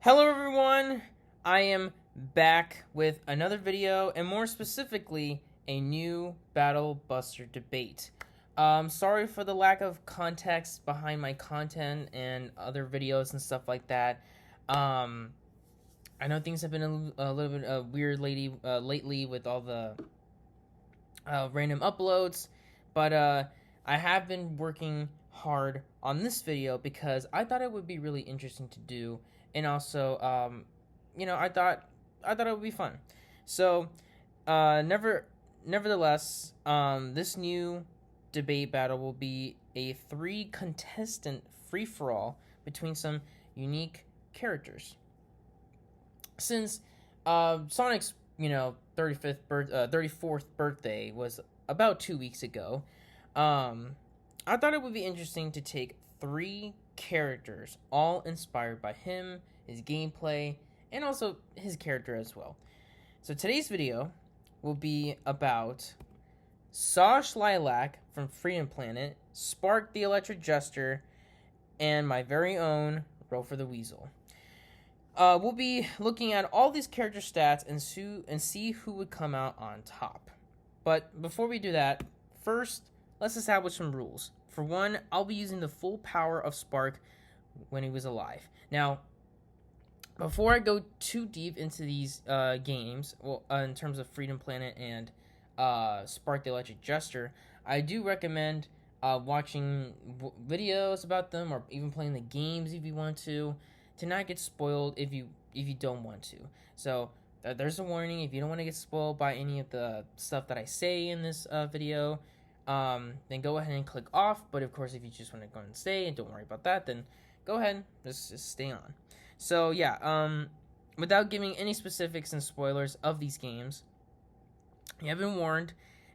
Hello everyone, I am back with another video, and more specifically, a new Battle Buster debate. Sorry for the lack of context behind my content and other videos and stuff like that. I know things have been a little bit weird lately with all the random uploads, but I have been working hard on this video because I thought it would be really interesting to do, and also I thought it would be fun. So nevertheless, this new debate battle will be a 3 contestant free-for-all between some unique characters. Since Sonic's 34th birthday was about 2 weeks ago, I thought it would be interesting to take 3 characters, all inspired by him, his gameplay, and also his character as well. So today's video will be about Sosh Lilac from Freedom Planet, Spark the Electric Jester, and my very own Rofur the Weasel. We'll be looking at all these character stats and see who would come out on top. But before we do that, first, let's establish some rules. For one, I'll be using the full power of Spark when he was alive. Now, before I go too deep into these games, in terms of Freedom Planet and Spark the Electric Jester, I do recommend watching videos about them, or even playing the games if you want to not get spoiled if you don't want to. So there's a warning: if you don't want to get spoiled by any of the stuff that I say in this video, then go ahead and click off. But of course, if you just want to go and stay and don't worry about that, then go ahead, just stay on. So yeah, without giving any specifics and spoilers of these games, you have been warned.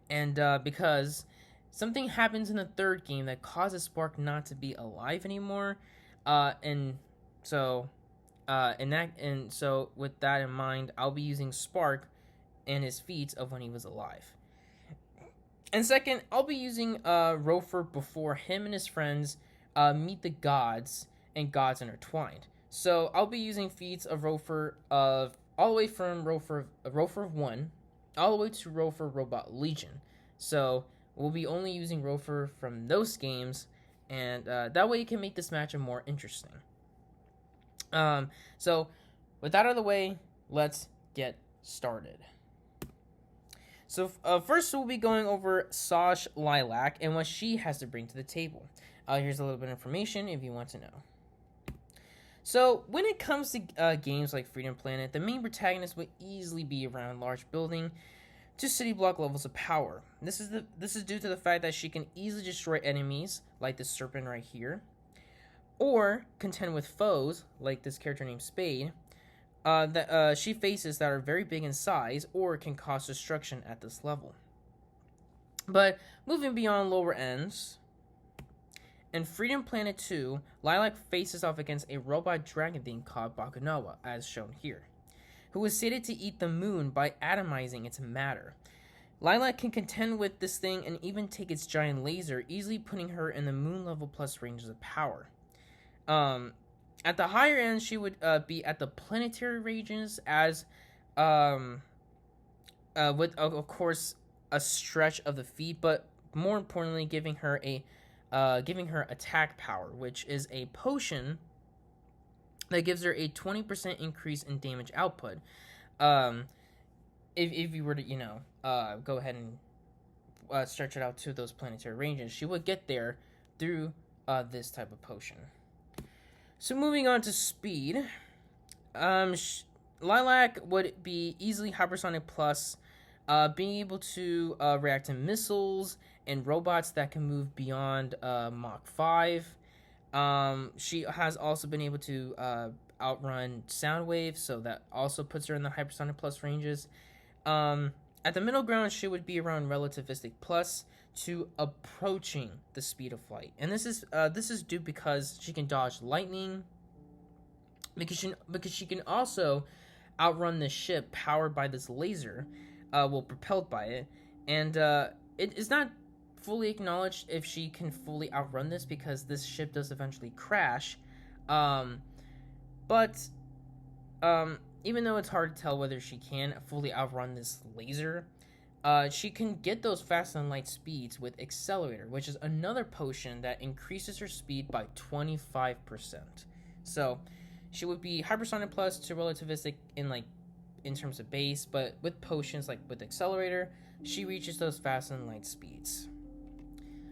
And because something happens in the third game that causes Spark not to be alive anymore, so with that in mind, I'll be using Spark and his feats of when he was alive. And second, I'll be using Rofur before him and his friends meet the gods and gods intertwined. So I'll be using feats of Rofur all the way from Rofur of 1 all the way to Rofur Robot Legion. So we'll be only using Rofur from those games, and that way you can make this match more interesting. So with that out of the way, let's get started. So first we'll be going over Sosh Lilac and what she has to bring to the table. Here's a little bit of information if you want to know. So when it comes to games like Freedom Planet, the main protagonist would easily be around large building to city block levels of power. This is due to the fact that she can easily destroy enemies like this serpent right here, or contend with foes like this character named Spade that she faces that are very big in size or can cause destruction at this level. But moving beyond lower ends, in Freedom Planet 2, Lilac faces off against a robot dragon thing called Bakunawa, as shown here, who is sated to eat the moon by atomizing its matter. Lilac can contend with this thing and even take its giant laser, easily putting her in the moon level plus ranges of power. At the higher end, she would be at the planetary regions as with of course a stretch of the feet, but more importantly, giving her attack power, which is a potion that gives her a 20% increase in damage output. If you were to go ahead and stretch it out to those planetary ranges, she would get there through this type of potion. So moving on to speed, Lilac would be easily hypersonic plus, being able to react to missiles and robots that can move beyond Mach 5. She has also been able to outrun sound waves, so that also puts her in the hypersonic plus ranges. At the middle ground, she would be around relativistic plus to approaching the speed of light, and this is due because she can dodge lightning, because she can also outrun the ship powered by this laser, propelled by it, and it is not fully acknowledged if she can fully outrun this because this ship does eventually crash, but even though it's hard to tell whether she can fully outrun this laser, she can get those fast and light speeds with Accelerator, which is another potion that increases her speed by 25%. So she would be Hypersonic Plus to Relativistic in terms of base, but with potions like with Accelerator, she reaches those fast and light speeds.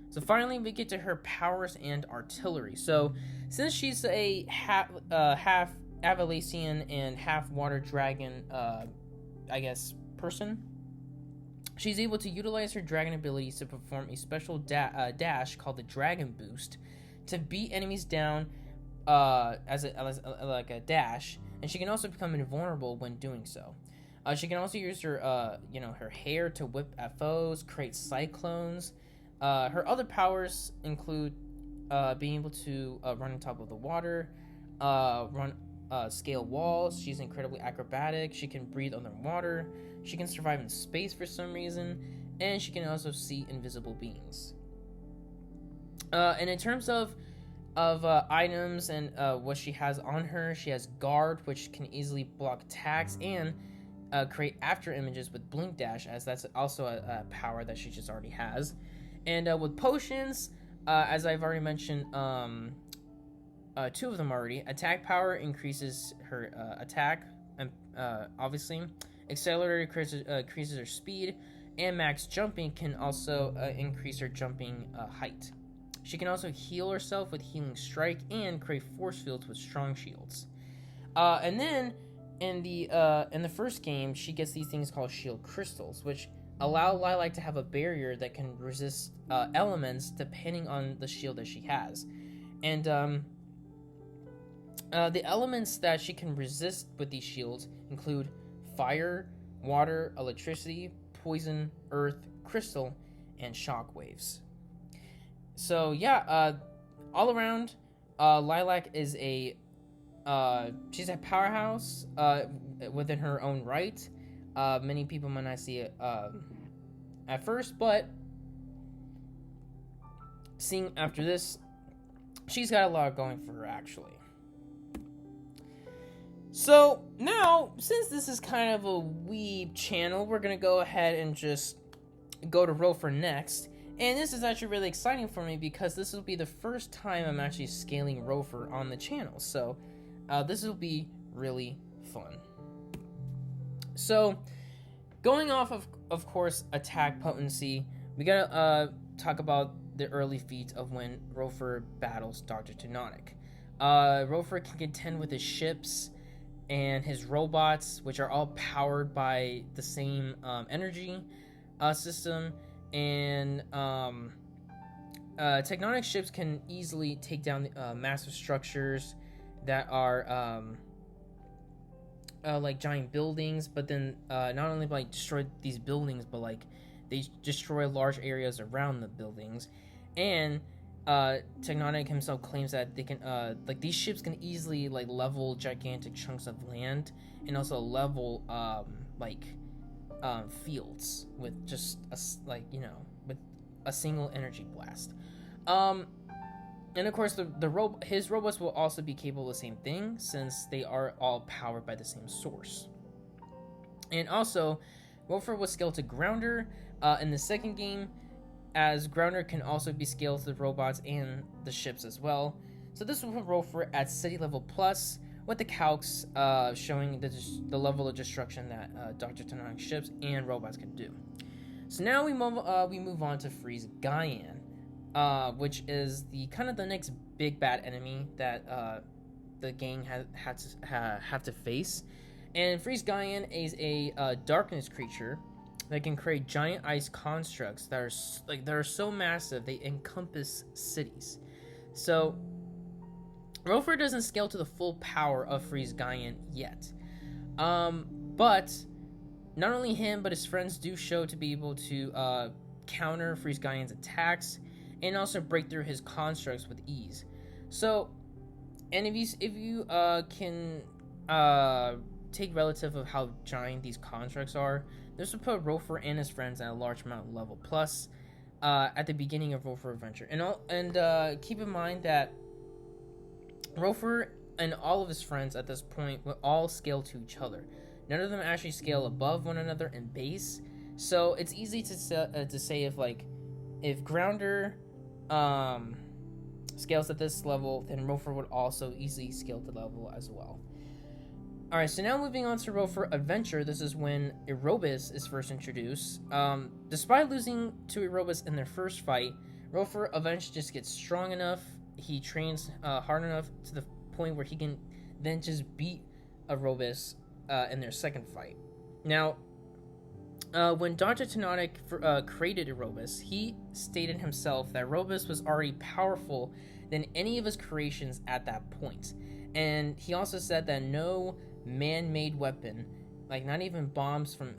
So finally, we get to her powers and artillery. So since she's a half Avalasian and half water dragon, person, she's able to utilize her dragon abilities to perform a special dash called the Dragon Boost to beat enemies down as a dash, and she can also become invulnerable when doing so. She can also use her her hair to whip at foes, create cyclones. Her other powers include being able to run on top of the water, scale walls. She's incredibly acrobatic. She can breathe underwater. She can survive in space for some reason, and she can also see invisible beings. And in terms of items and what she has on her, she has Guard, which can easily block attacks and create after images with Blink Dash, as that's also a power that she just already has. And with potions, as I've already mentioned, two of them already. Attack power increases her attack, and obviously, Accelerator increases her speed, and max jumping can also increase her jumping height. She can also heal herself with Healing Strike and create force fields with Strong Shields. And then in the first game, she gets these things called Shield Crystals, which allow Lilac to have a barrier that can resist elements depending on the shield that she has. And the elements that she can resist with these shields include fire, water, electricity, poison, earth, crystal, and shockwaves. So yeah, all around, Lilac is she's a powerhouse within her own right. Many people might not see it at first, but seeing after this, she's got a lot going for her, actually. So now, since this is kind of a weeb channel, we're gonna go ahead and just go to Rofur next. And this is actually really exciting for me because this will be the first time I'm actually scaling Rofur on the channel. So this will be really fun. So going off of course, attack potency, we gotta talk about the early feats of when Rofur battles Dr. Tenonic. Rofur can contend with his ships and his robots, which are all powered by the same energy system. And Tectonic ships can easily take down massive structures that are like giant buildings, but then not only like destroy these buildings, but like they destroy large areas around the buildings. And Tectonic himself claims that they can like these ships can easily like level gigantic chunks of land and also level fields with just with a single energy blast. And of course, his robots will also be capable of the same thing, since they are all powered by the same source. And also, Rofur was scaled to Grounder in the second game, as Grounder can also be scaled to the robots and the ships as well. So this will put Rofur at City Level Plus, with the calcs showing the level of destruction that Dr. Tenonic's ships and robots can do. So now we move on to Freeze Gaian, which is the next big bad enemy that the gang have to face. And Freeze Gaian is a darkness creature that can create giant ice constructs that are so massive they encompass cities. So Rofur doesn't scale to the full power of Freeze Gaian yet, but not only him but his friends do show to be able to counter Freeze Gaian's attacks and also break through his constructs with ease. So, and if you can take relative of how giant these constructs are, this will put Rofur and his friends at a large amount of level plus at the beginning of Rofur Adventure. And keep in mind that Rofur and all of his friends at this point would all scale to each other. None of them actually scale above one another in base, so it's easy to say if Grounder scales at this level, then Rofur would also easily scale the level as well. Alright, so now moving on to Rofur Adventure, this is when Aerobus is first introduced. Despite losing to Aerobus in their first fight, Rofur eventually just gets strong enough, he trains hard enough to the point where he can then just beat Aerobus in their second fight. Now, when Dr. Tenonic created Aerobus, he stated himself that Aerobus was already powerful than any of his creations at that point. And he also said that no man-made weapon, like not even bombs from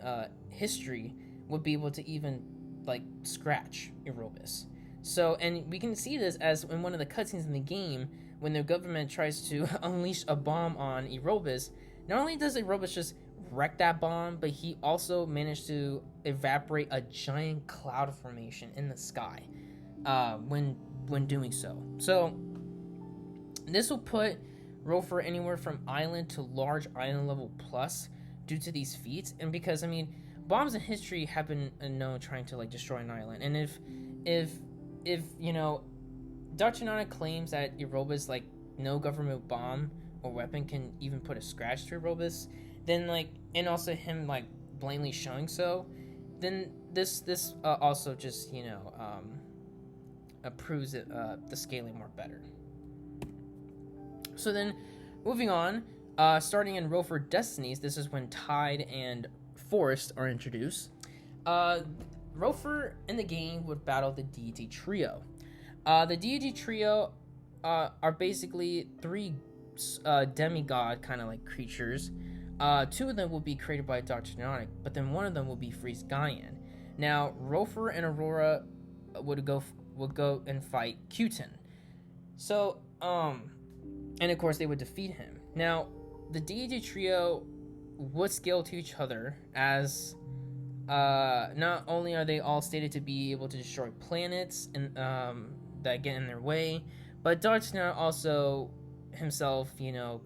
history, would be able to even like scratch Aerobus. So, and we can see this as in one of the cutscenes in the game when the government tries to unleash a bomb on Aerobus. Not only does Aerobus just wreck that bomb, but he also managed to evaporate a giant cloud formation in the sky when doing so. So this will put Rofur anywhere from island to large island level plus due to these feats, and because I mean bombs in history have been known trying to like destroy an island, and if you know Dr. Nana claims that Aerobus like no government bomb or weapon can even put a scratch to Aerobus, then like, and also him like blatantly showing so, then this also just proves it the scaling more better. So then, moving on, starting in Rofur Destinies, this is when Tide and Forest are introduced. Rofur in the game would battle the Deity Trio. The Deity Trio are basically three demigod kind of like creatures. Two of them will be created by Dr. Neonic, but then one of them will be Freeze Gaian. Now, Rofur and Aurora would go and fight Qton. So, and of course they would defeat him. Now, the Deity Trio would scale to each other as not only are they all stated to be able to destroy planets and that get in their way, but Darkseid also himself,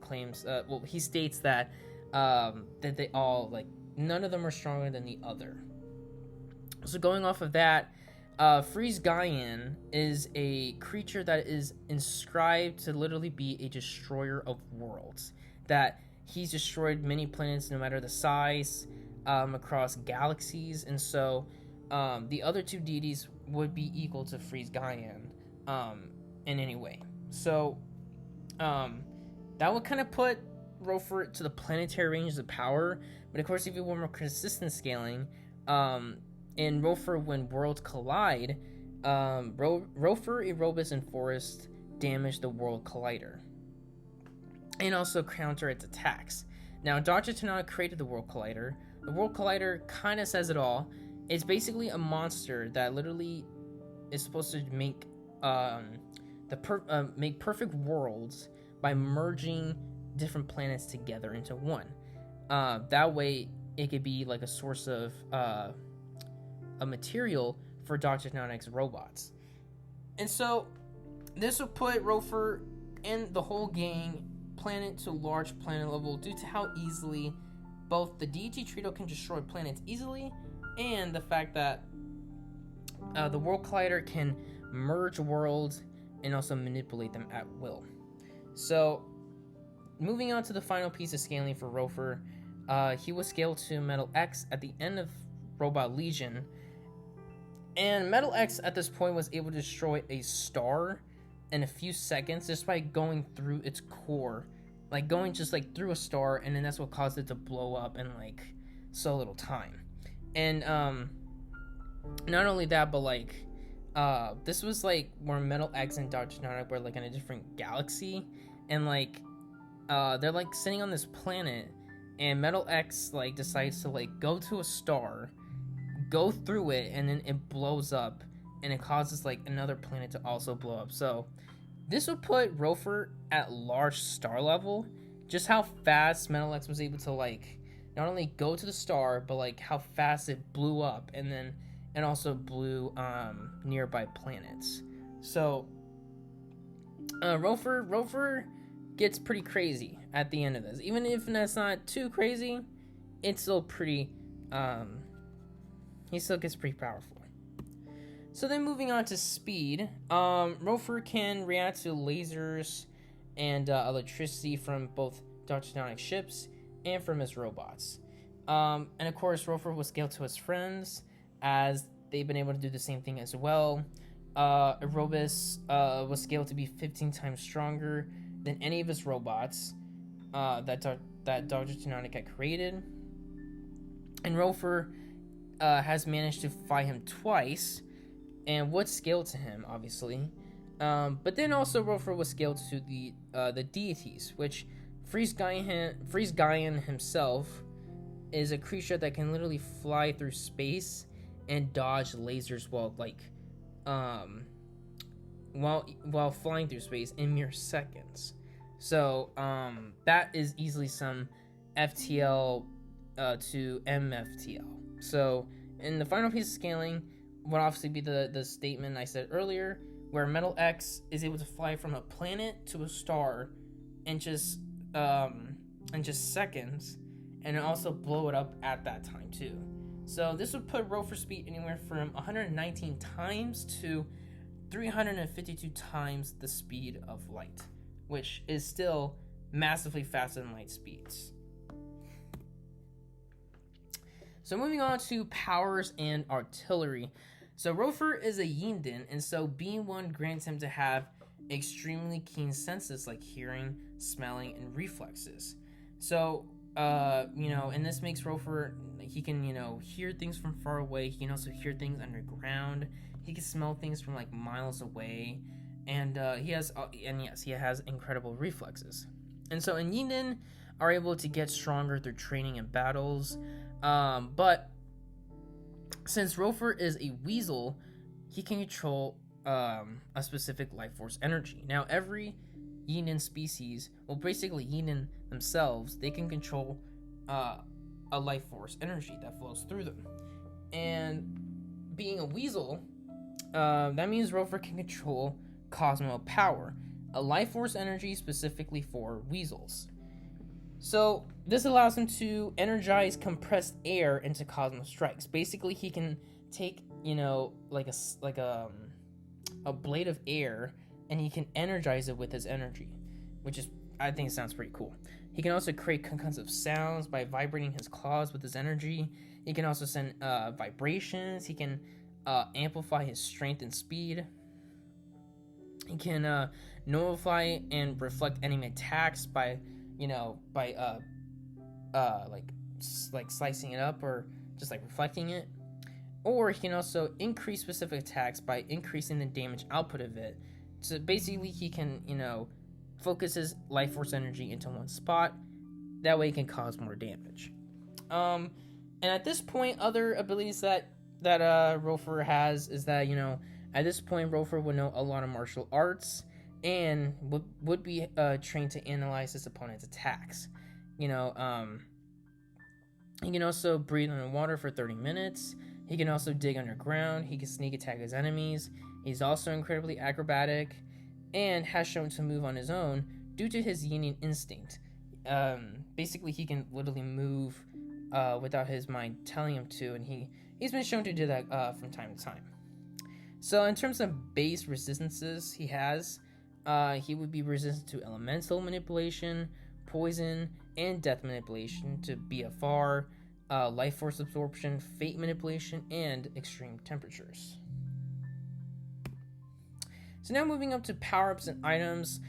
claims, he states that that they all, like, none of them are stronger than the other. So going off of that, Freeze Gaian is a creature that is inscribed to literally be a destroyer of worlds. That he's destroyed many planets, no matter the size, across galaxies, and so the other two deities would be equal to Freeze Gaian in any way. So that would kind of put Rofur to the planetary ranges of power, but of course if you want more consistent scaling, in Rofur when worlds collide, Rofur, Aerobus, and Forest damage the World Collider and also counter its attacks. Now, Dr. Tanaka created the World Collider. The World Collider kind of says it all. It's basically a monster that literally is supposed to make make perfect worlds by merging different planets together into one. That way, it could be like a source of a material for Dr. Nanik's robots. And so, this will put Rofur and the whole gang planet to large planet level due to how easily both the Deity Trio can destroy planets easily, and the fact that the World Collider can merge worlds and also manipulate them at will. So, moving on to the final piece of scaling for Rofur, he was scaled to Metal X at the end of Robot Legion, and Metal X at this point was able to destroy a star in a few seconds just by going through its core, like going just like through a star, and then that's what caused it to blow up in like so little time. And not only that, but like this was like where Metal X and Dr. Nanak were like in a different galaxy, and like they're like sitting on this planet, and Metal X like decides to like go to a star, go through it, and then it blows up, and it causes like another planet to also blow up. So this would put Rofur at large star level. Just how fast Metal X was able to like not only go to the star, but like how fast it blew up, and also blew nearby planets. So Rofur gets pretty crazy at the end of this. Even if that's not too crazy, it's still pretty, he still gets pretty powerful. So then moving on to speed, Rofur can react to lasers and electricity from both Dr. Tenonic's ships and from his robots. And of course, Rofur was scaled to his friends, as they've been able to do the same thing as well. Aerobus was scaled to be 15 times stronger than any of his robots that Dr. Tenonic had created. And Rofur has managed to fight him twice, and would scale to him, obviously. But then also Rofur was scaled to the deities, which Freeze Gaian himself is a creature that can literally fly through space and dodge lasers while flying through space in mere seconds. So that is easily some FTL to MFTL. So in the final piece of scaling would obviously be the statement I said earlier, where Metal X is able to fly from a planet to a star in just seconds, and also blow it up at that time too. So this would put Rofur speed anywhere from 119 times to 352 times the speed of light, which is still massively faster than light speeds. So moving on to powers and artillery. So Rofur is a Yindin, and so being one grants him to have extremely keen senses like hearing, smelling, and reflexes. So, and this makes Rofur, he can, hear things from far away. He can also hear things underground. He can smell things from like miles away, and he has incredible reflexes. And so, Yindin are able to get stronger through training and battles, but since Rofur is a Weasel, he can control a specific life force energy. Now, every Yindin species, well, basically Yindin themselves, they can control a life force energy that flows through them. And being a Weasel, that means Rofur can control Cosmo Power, a life force energy specifically for Weasels. So this allows him to energize compressed air into Cosmo Strikes. Basically, he can take, like a blade of air, and he can energize it with his energy, which is, I think, sounds pretty cool. He can also create concussive sounds by vibrating his claws with his energy. He can also send vibrations. He can amplify his strength and speed. He can nullify and reflect enemy attacks by slicing it up or just like reflecting it. Or he can also increase specific attacks by increasing the damage output of it. So basically he can, focus his life force energy into one spot. That way he can cause more damage. And at this point, other abilities that Rofur has is that, at this point Rofur would know a lot of martial arts and would be trained to analyze his opponent's attacks. He can also breathe underwater for 30 minutes. He can also dig underground. He can sneak attack his enemies. He's also incredibly acrobatic and has shown to move on his own due to his Yindin instinct. Basically, he can literally move without his mind telling him to, and he's been shown to do that from time to time. So in terms of base resistances he has, he would be resistant to elemental manipulation, poison, and death manipulation, to BFR, life force absorption, fate manipulation, and extreme temperatures. So now moving up to power-ups and items.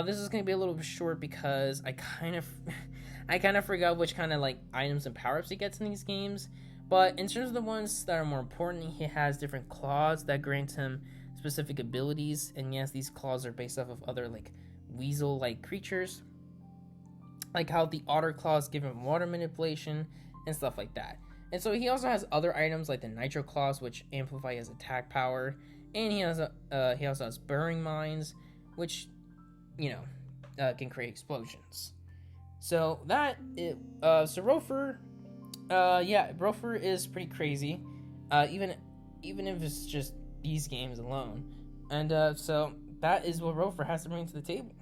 This is going to be a little bit short because I kind of forgot which kind of like items and power-ups he gets in these games. But in terms of the ones that are more important, he has different claws that grant him specific abilities. And yes, these claws are based off of other like Weasel-like creatures, like how the otter claws give him water manipulation and stuff like that. And so he also has other items like the nitro claws, which amplify his attack power, and he also has burrowing mines, which can create explosions. So Rofur, Rofur is pretty crazy, even if it's just these games alone. And so that is what Rofur has to bring to the table.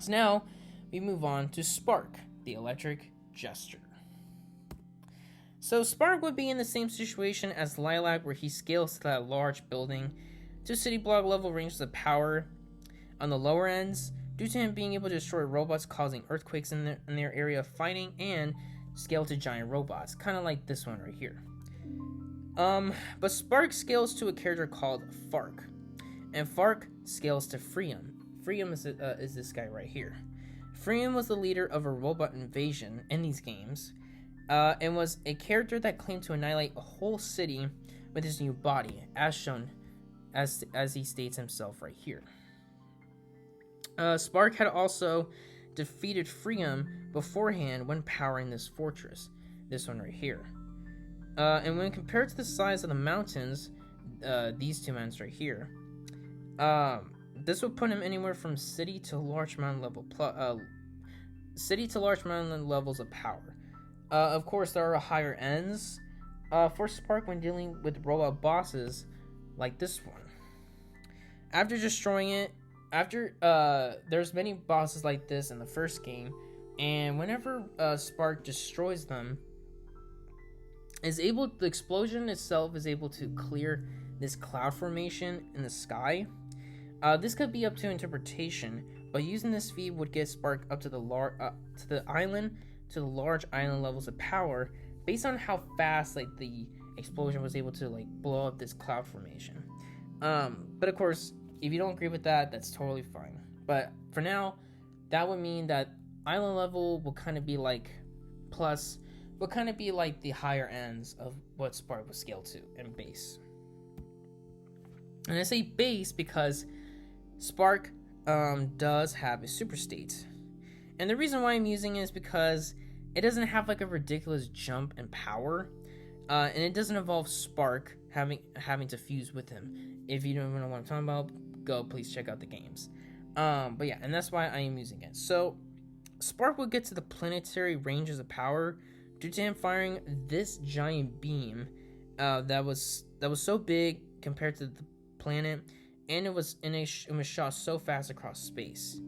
So now we move on to Spark, the electric jester. So Spark would be in the same situation as Lilac, where he scales to that large building to city block level ranges of power on the lower ends, due to him being able to destroy robots causing earthquakes in their area of fighting, and scale to giant robots, kind of like this one right here. But Spark scales to a character called Fark, and Fark scales to Freum. Freum is this guy right here. Freum was the leader of a robot invasion in these games, and was a character that claimed to annihilate a whole city with his new body, as shown, as he states himself right here. Spark had also defeated Freum beforehand when powering this fortress, this one right here. And when compared to the size of the mountains, these two mountains right here, this would put him anywhere from city to large mountain levels of power. Of course, there are higher ends for Spark when dealing with robot bosses like this one. After destroying it, there's many bosses like this in the first game, and whenever Spark destroys them, the explosion itself is able to clear this cloud formation in the sky. This could be up to interpretation, but using this feat would get Spark up to the large island levels of power, based on how fast the explosion was able to blow up this cloud formation. But of course, if you don't agree with that, that's totally fine. But for now, that would mean that island level will kind of be the higher ends of what Spark was scaled to in base. And I say base because Spark does have a super state. And the reason why I'm using it is because it doesn't have a ridiculous jump in power, and it doesn't involve Spark having to fuse with him. If you don't know what I'm talking about, please check out the games. But yeah, and that's why I am using it. So Spark will get to the planetary ranges of power due to him firing this giant beam that was so big compared to the planet, and it was shot so fast across space.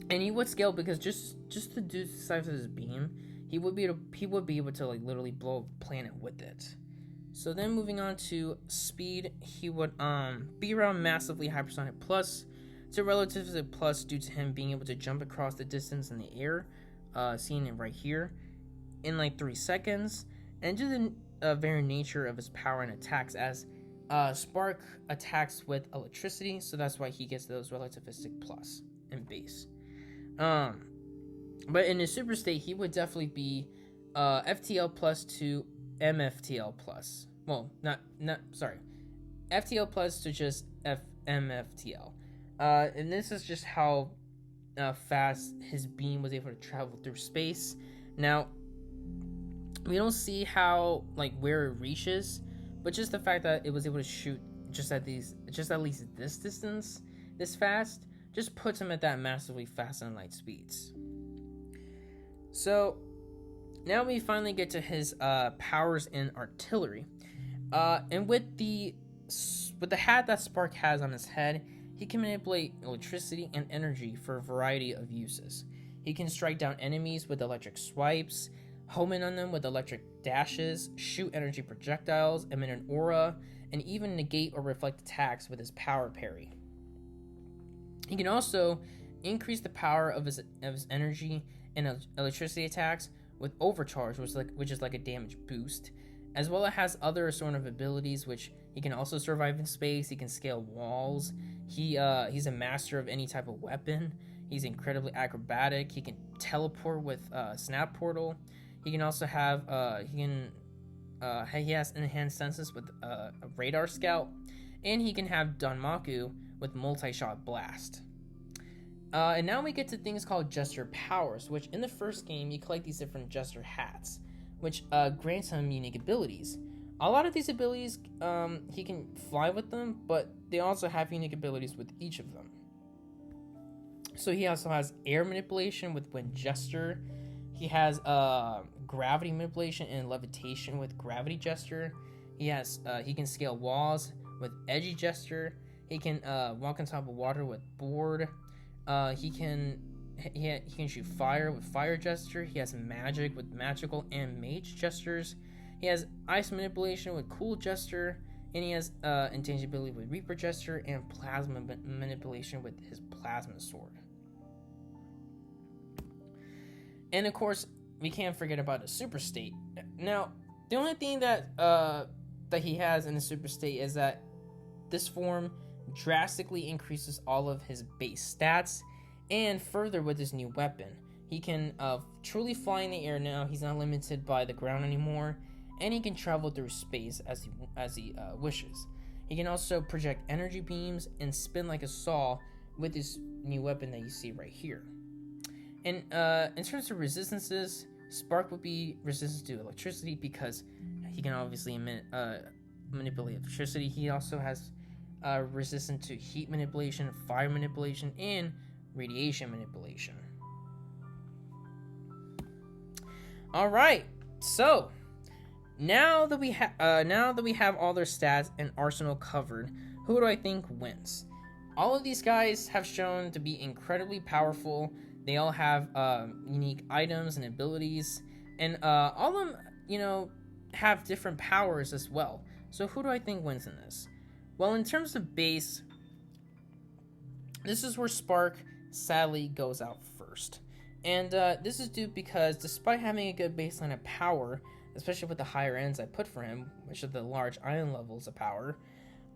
And he would scale because just to do the size of his beam, he would be able to literally blow a planet with it. So then moving on to speed, he would be around massively hypersonic plus to relatively plus due to him being able to jump across the distance in the air, seeing it right here, in 3 seconds, and due to the very nature of his power and attacks, as Spark attacks with electricity, so that's why he gets those relativistic plus in base. But in his super state, he would definitely be FTL plus to MFTL plus. Well, FTL plus to just MFTL. And this is just how fast his beam was able to travel through space. Now, we don't see how where it reaches, but just the fact that it was able to shoot just at least this distance, this fast, just puts him at that massively fast and light speeds. So now we finally get to his powers in artillery, and with the hat that Spark has on his head, he can manipulate electricity and energy for a variety of uses. He can strike down enemies with electric swipes, home in on them with electric dashes, shoot energy projectiles, emit an aura, and even negate or reflect attacks with his power parry. He can also increase the power of his energy and electricity attacks with overcharge, which is like a damage boost, as well as has other sort of abilities which he can also survive in space. He can scale walls. He's a master of any type of weapon. He's incredibly acrobatic. He can teleport with snap portal. He can also have he has enhanced senses with a radar scout, and he can have Danmaku with multi-shot blast. And now we get to things called Jester powers, which in the first game you collect these different Jester hats, which grants him unique abilities. A lot of these abilities he can fly with them, but they also have unique abilities with each of them. So he also has air manipulation with Wind Jester. He has gravity manipulation and levitation with Gravity Jester. He can scale walls with Edgy Jester. He can walk on top of water with board. He can shoot fire with fire gesture. He has magic with magical and mage gestures. He has ice manipulation with cool gesture, and he has intangibility with Reaper gesture and plasma manipulation with his plasma sword. And of course, we can't forget about the super state. Now, the only thing that he has in the super state is that this form drastically increases all of his base stats, and further with his new weapon, he can truly fly in the air now. He's not limited by the ground anymore, and he can travel through space as he wishes. He can also project energy beams and spin like a saw with his new weapon that you see right here. And in terms of resistances, Spark would be resistant to electricity because he can obviously manipulate electricity. He also has resistant to heat manipulation, fire manipulation, and radiation manipulation. All right, so now that we have all their stats and arsenal covered, who do I think wins? All of these guys have shown to be incredibly powerful. They all have unique items and abilities, and all of them, have different powers as well. So who do I think wins in this? Well, in terms of base, this is where Spark sadly goes out first. And this is due because despite having a good baseline of power, especially with the higher ends I put for him, which are the large iron levels of power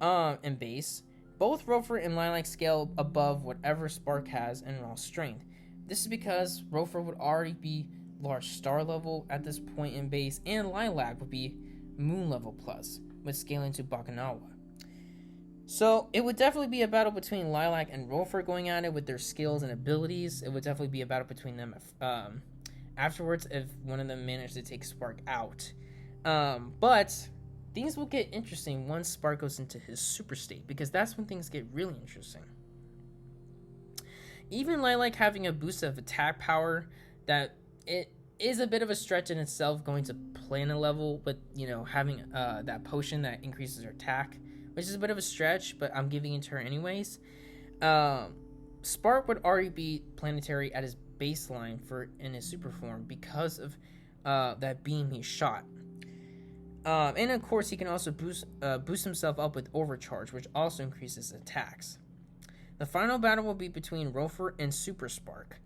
and base, both Rofur and Lilac scale above whatever Spark has in raw strength. This is because Rofur would already be large star level at this point in base, and Lilac would be moon level plus, with scaling to Bakanawa. So it would definitely be a battle between Lilac and Rofur going at it with their skills and abilities. It would definitely be a battle between them afterwards if one of them managed to take Spark out. But things will get interesting once Spark goes into his super state, because that's when things get really interesting. Even Lilac having a boost of attack power, that it is a bit of a stretch in itself going to Planet level, but having that potion that increases her attack, which is a bit of a stretch, but I'm giving it to her anyways. Spark would already be planetary at his baseline in his super form because of that beam he shot. And of course, he can also boost himself up with overcharge, which also increases attacks. The final battle will be between Rofur and Super Spark.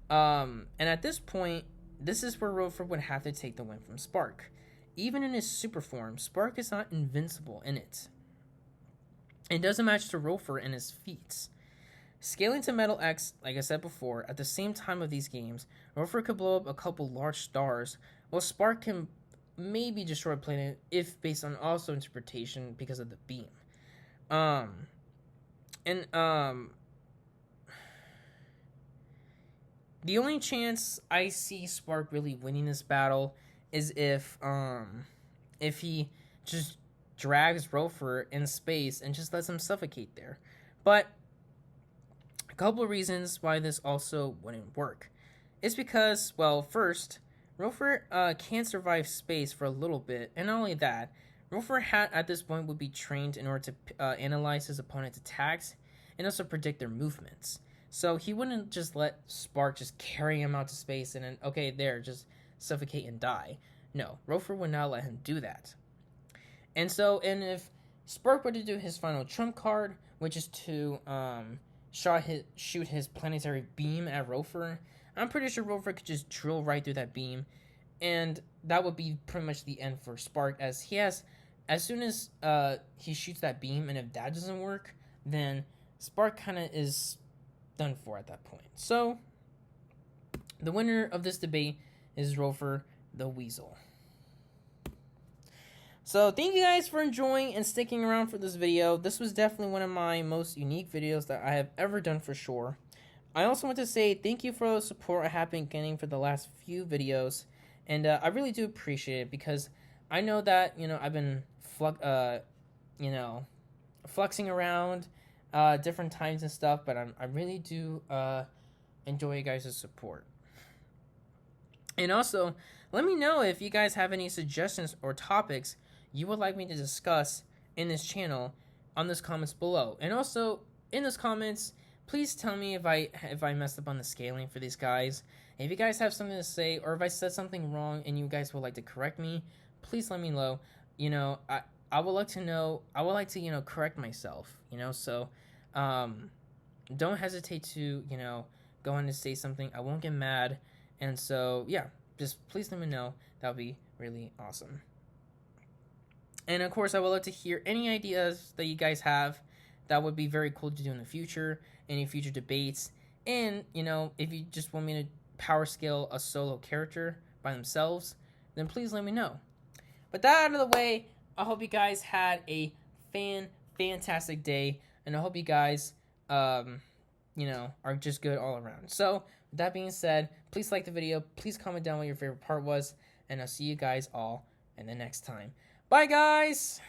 And at this point, this is where Rofur would have to take the win from Spark. Even in his super form, Spark is not invincible in it. It doesn't match to Rofur and his feats. Scaling to Metal X, like I said before, at the same time of these games, Rofur could blow up a couple large stars, while Spark can maybe destroy a planet if based on also interpretation because of the beam. The only chance I see Spark really winning this battle is if he just drags Rofur in space and just lets him suffocate there. But a couple of reasons why this also wouldn't work. It's because, well, first, Rofur can't survive space for a little bit, and not only that, Rofur at this point would be trained in order to analyze his opponent's attacks and also predict their movements. So he wouldn't just let Spark just carry him out to space and then, okay, there, just suffocate and die. No, Rofur would not let him do that. And if Spark were to do his final trump card, which is to shoot his planetary beam at Rofur, I'm pretty sure Rofur could just drill right through that beam, and that would be pretty much the end for Spark, as soon as he shoots that beam, and if that doesn't work, then Spark kind of is done for at that point. So, the winner of this debate is Rofur the Weasel. So, thank you guys for enjoying and sticking around for this video. This was definitely one of my most unique videos that I have ever done for sure. I also want to say thank you for the support I have been getting for the last few videos. And I really do appreciate it, because I know that, I've been fluxing around different times and stuff, but I really do enjoy you guys' support. And also, let me know if you guys have any suggestions or topics you would like me to discuss in this channel. on those comments below. And also in those comments, please tell me if I messed up on the scaling for these guys. If you guys have something to say, or if I said something wrong and you guys would like to correct me, please let me know. You know, I would like to know. I would like to, you know, correct myself. You know, so don't hesitate to, you know, go on and say something. I won't get mad. And so yeah, just please let me know. That would be really awesome. And of course, I would like to hear any ideas that you guys have. That would be very cool to do in the future. Any future debates. And, you know, if you just want me to power scale a solo character by themselves, then please let me know. But that out of the way, I hope you guys had a fantastic day. And I hope you guys, you know, are just good all around. So, with that being said, please like the video. Please comment down what your favorite part was. And I'll see you guys all in the next time. Bye, guys!